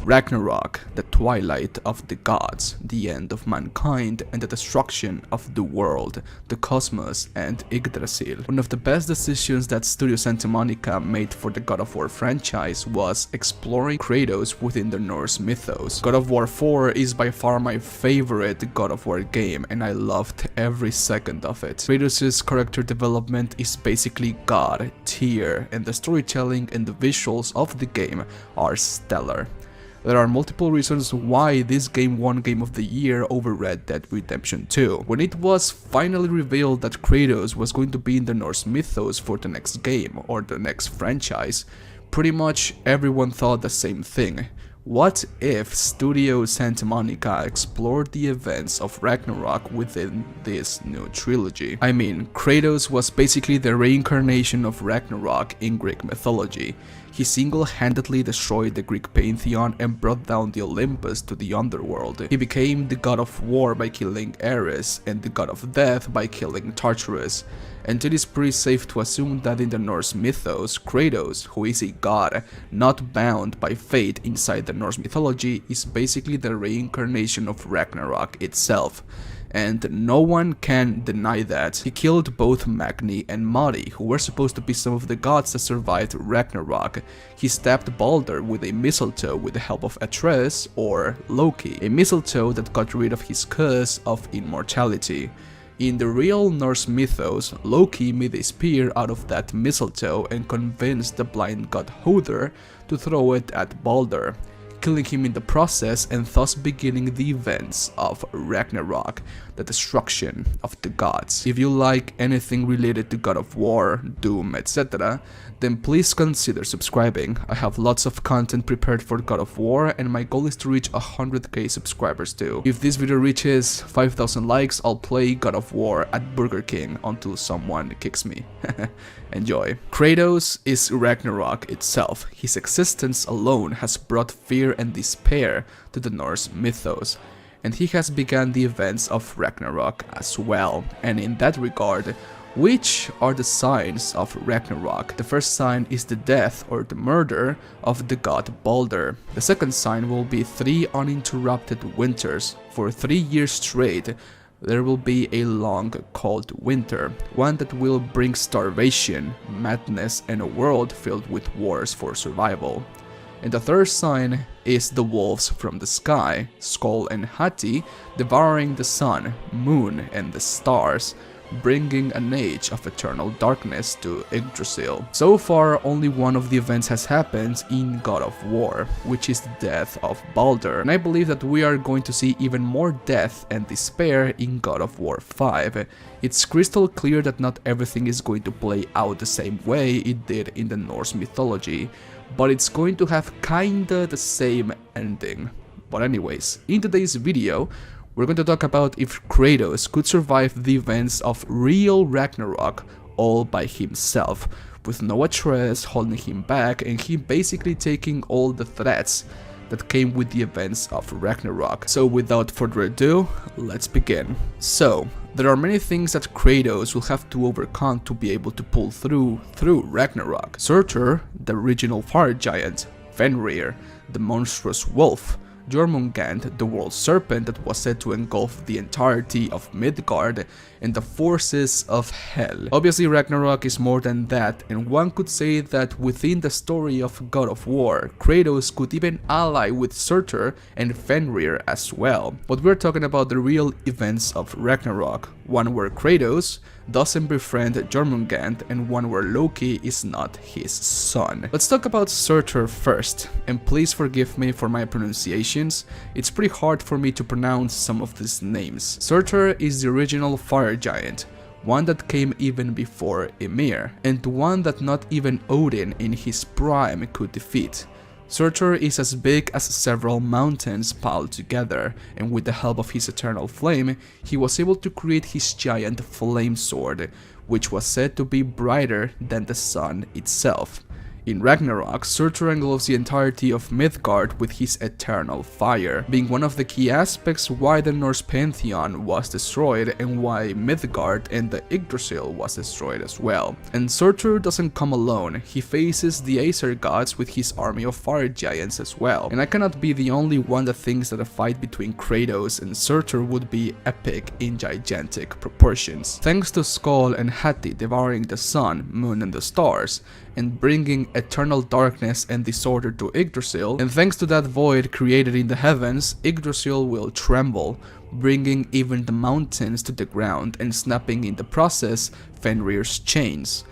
Ragnarok, the twilight of the gods, the end of mankind and the destruction of the world, the cosmos and Yggdrasil. One of the best decisions that Studio Santa Monica made for the God of War franchise was exploring Kratos within the Norse mythos. God of War 4 is by far my favorite God of War game and I loved every second of it. Kratos' character development is basically god tier and the storytelling and the visuals of the game are stellar. There are multiple reasons why this game won Game of the Year over Red Dead Redemption 2. When it was finally revealed that Kratos was going to be in the Norse mythos for the next game or the next franchise, pretty much everyone thought the same thing. What if Studio Santa Monica explored the events of Ragnarok within this new trilogy? I mean, Kratos was basically the reincarnation of Ragnarok in Greek mythology. He single-handedly destroyed the Greek pantheon and brought down the Olympus to the underworld. He became the god of war by killing Ares and the god of death by killing Tartarus. And it is pretty safe to assume that in the Norse mythos, Kratos, who is a god not bound by fate inside the Norse mythology, is basically the reincarnation of Ragnarok itself. And no one can deny that. He killed both Magni and Modi, who were supposed to be some of the gods that survived Ragnarok. He stabbed Balder with a mistletoe with the help of Atreus or Loki, a mistletoe that got rid of his curse of immortality. In the real Norse mythos, Loki made a spear out of that mistletoe and convinced the blind god Hodr to throw it at Balder, killing him in the process and thus beginning the events of Ragnarok, the destruction of the gods. If you like anything related to God of War, Doom, etc., then please consider subscribing. I have lots of content prepared for God of War and my goal is to reach 100k subscribers too. If this video reaches 5,000 likes, I'll play God of War at Burger King until someone kicks me. Enjoy. Kratos is Ragnarok itself. His existence alone has brought fear and despair to the Norse mythos, and he has begun the events of Ragnarok as well. And in that regard, which are the signs of Ragnarok? The first sign is the death or the murder of the god Balder. The second sign will be 3 uninterrupted winters. For 3 years straight, there will be a long, cold winter, one that will bring starvation, madness, and a world filled with wars for survival. And the third sign is the wolves from the sky, Skoll and Hati, devouring the sun, moon, and the stars, bringing an age of eternal darkness to Yggdrasil. So far, only one of the events has happened in God of War, which is the death of Balder, and I believe that we are going to see even more death and despair in God of War 5. It's crystal clear that not everything is going to play out the same way it did in the Norse mythology, but it's going to have kinda the same ending. But anyways, in today's video, we're going to talk about if Kratos could survive the events of real Ragnarok all by himself, with no Atreus holding him back and him basically taking all the threats that came with the events of Ragnarok. So without further ado, let's begin. So, there are many things that Kratos will have to overcome to be able to pull through Ragnarok. Surtr, the original fire giant, Fenrir, the monstrous wolf, Jormungand, the world serpent that was said to engulf the entirety of Midgard, and the forces of hell. Obviously Ragnarok is more than that, and one could say that within the story of God of War, Kratos could even ally with Surtr and Fenrir as well. But we're talking about the real events of Ragnarok, one where Kratos doesn't befriend Jormungand and one where Loki is not his son. Let's talk about Surtr first, and please forgive me for my pronunciations, it's pretty hard for me to pronounce some of these names. Surtr is the original fire giant, one that came even before Ymir, and one that not even Odin in his prime could defeat. Surtr is as big as several mountains piled together, and with the help of his eternal flame, he was able to create his giant flame sword, which was said to be brighter than the sun itself. In Ragnarok, Surtr engulfs the entirety of Midgard with his eternal fire, being one of the key aspects why the Norse pantheon was destroyed and why Midgard and the Yggdrasil was destroyed as well. And Surtr doesn't come alone, he faces the Aesir gods with his army of fire giants as well. And I cannot be the only one that thinks that a fight between Kratos and Surtr would be epic in gigantic proportions. Thanks to Skoll and Hati devouring the sun, moon and the stars, and bringing eternal darkness and disorder to Yggdrasil, and thanks to that void created in the heavens, Yggdrasil will tremble, bringing even the mountains to the ground and snapping in the process Fenrir's chains.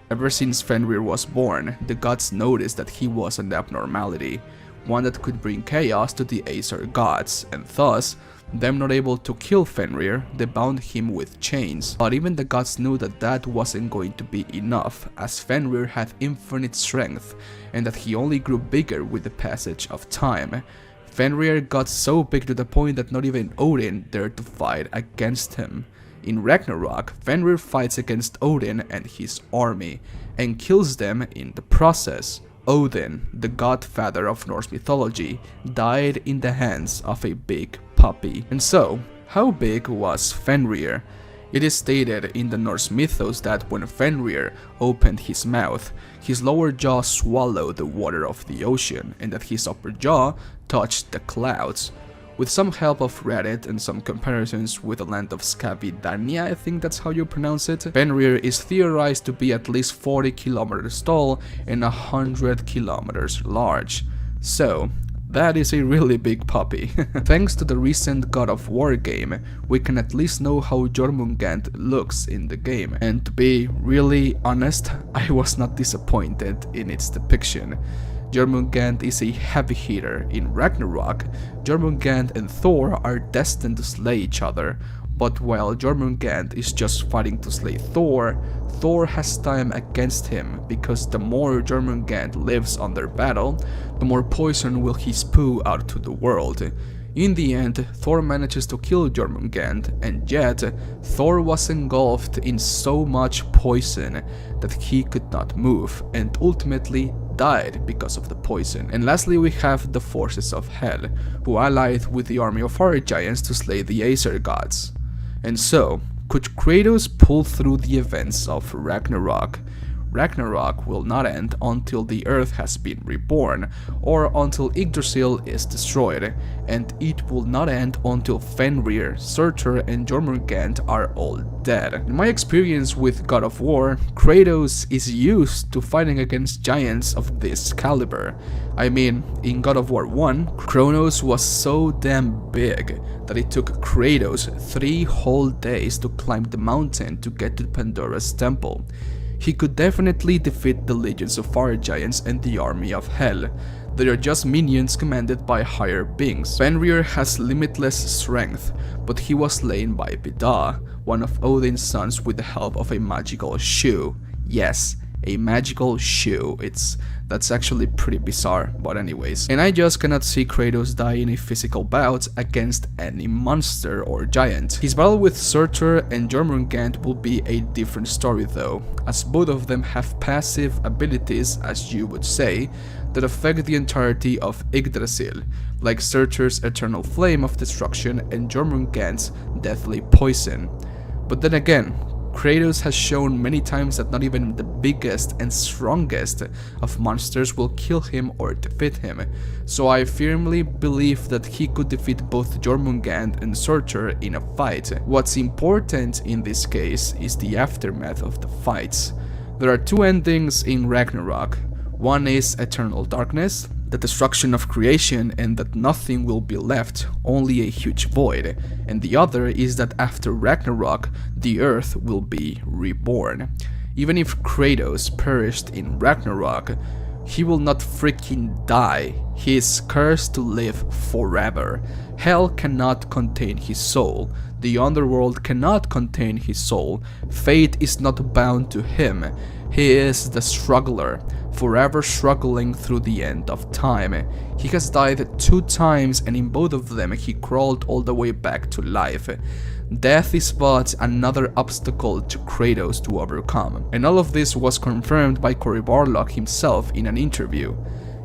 Ever since Fenrir was born, the gods noticed that he was an abnormality, one that could bring chaos to the Aesir gods, and thus, them not able to kill Fenrir, they bound him with chains. But even the gods knew that that wasn't going to be enough, as Fenrir had infinite strength, and that he only grew bigger with the passage of time. Fenrir got so big to the point that not even Odin dared to fight against him. In Ragnarok, Fenrir fights against Odin and his army, and kills them in the process. Odin, the godfather of Norse mythology, died in the hands of a big puppy. And so, how big was Fenrir? It is stated in the Norse mythos that when Fenrir opened his mouth, his lower jaw swallowed the water of the ocean, and that his upper jaw touched the clouds. With some help of Reddit and some comparisons with the land of Scavidania, I think that's how you pronounce it, Fenrir is theorized to be at least 40 kilometers tall and 100 kilometers large. So, that is a really big puppy. Thanks to the recent God of War game, we can at least know how Jormungand looks in the game. And to be really honest, I was not disappointed in its depiction. Jormungand is a heavy hitter. In Ragnarok, Jormungand and Thor are destined to slay each other, but while Jormungand is just fighting to slay Thor, Thor has time against him, because the more Jormungand lives under battle, the more poison will he spew out to the world. In the end, Thor manages to kill Jormungand, and yet, Thor was engulfed in so much poison that he could not move, and ultimately died because of the poison. And lastly, we have the forces of Hel, who allied with the army of fire giants to slay the Aesir gods. And so, could Kratos pull through the events of Ragnarok? Ragnarok will not end until the earth has been reborn, or until Yggdrasil is destroyed, and it will not end until Fenrir, Surtr and Jormungand are all dead. In my experience with God of War, Kratos is used to fighting against giants of this caliber. I mean, in God of War 1, Kronos was so damn big that it took Kratos 3 whole days to climb the mountain to get to Pandora's temple. He could definitely defeat the legions of fire giants and the army of Hel. They are just minions commanded by higher beings. Fenrir has limitless strength, but he was slain by Vidar, one of Odin's sons, with the help of a magical shoe. Yes, a magical shoe. That's actually pretty bizarre, but anyways. And I just cannot see Kratos die in a physical bout against any monster or giant. His battle with Surtr and Jormungand will be a different story though, as both of them have passive abilities, as you would say, that affect the entirety of Yggdrasil, like Surtr's eternal flame of destruction and Jormungand's deathly poison. But then again, Kratos has shown many times that not even the biggest and strongest of monsters will kill him or defeat him, so I firmly believe that he could defeat both Jormungand and Surtr in a fight. What's important in this case is the aftermath of the fights. There are 2 endings in Ragnarok. One is eternal darkness, the destruction of creation and that nothing will be left, only a huge void, and the other is that after Ragnarok, the earth will be reborn. Even if Kratos perished in Ragnarok, he will not freaking die. He is cursed to live forever. Hell cannot contain his soul. The underworld cannot contain his soul. Fate is not bound to him. He is the struggler, forever struggling through the end of time. He has died 2 times, and in both of them he crawled all the way back to life. Death is but another obstacle to Kratos to overcome. And all of this was confirmed by Cory Barlog himself in an interview.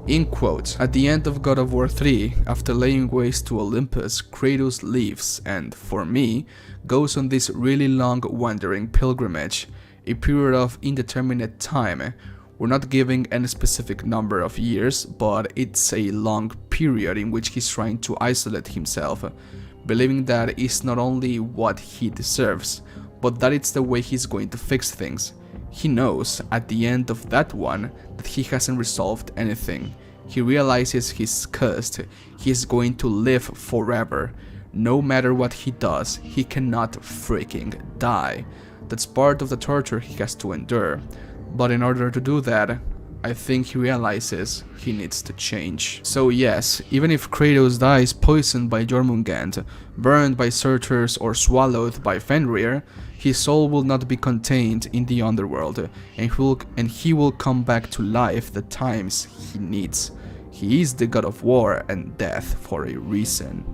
In quote, "At the end of God of War 3, after laying waste to Olympus, Kratos leaves and, for me, goes on this really long wandering pilgrimage, a period of indeterminate time. We're not giving any specific number of years, but it's a long period in which he's trying to isolate himself, believing that it's not only what he deserves, but that it's the way he's going to fix things. He knows, at the end of that one, that he hasn't resolved anything. He realizes he's cursed, he's going to live forever. No matter what he does, he cannot freaking die. That's part of the torture he has to endure. But in order to do that, I think he realizes he needs to change." So yes, even if Kratos dies poisoned by Jormungand, burned by Surtr, or swallowed by Fenrir, his soul will not be contained in the underworld, and he will come back to life the times he needs. He is the god of war and death for a reason.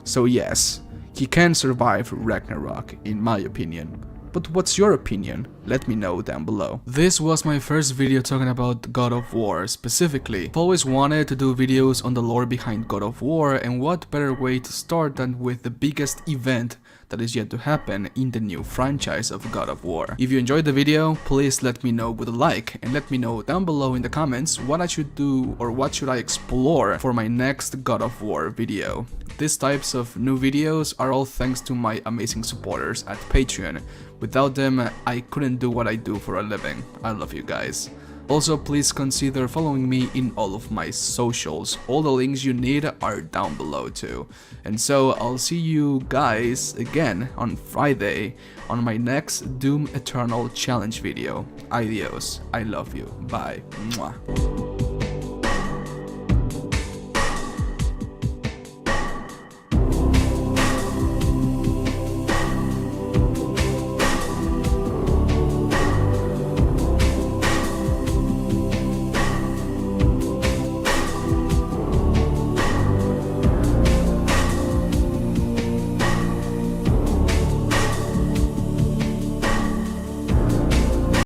So yes, he can survive Ragnarok, in my opinion. But what's your opinion? Let me know down below. This was my first video talking about God of War specifically. I've always wanted to do videos on the lore behind God of War, and what better way to start than with the biggest event that is yet to happen in the new franchise of God of War. If you enjoyed the video, please let me know with a like, and let me know down below in the comments what I should do or what should I explore for my next God of War video. These types of new videos are all thanks to my amazing supporters at Patreon. Without them, I couldn't do what I do for a living. I love you guys. Also, please consider following me in all of my socials. All the links you need are down below too. And so I'll see you guys again on Friday on my next Doom Eternal challenge video. Adios. I love you. Bye. Mwah.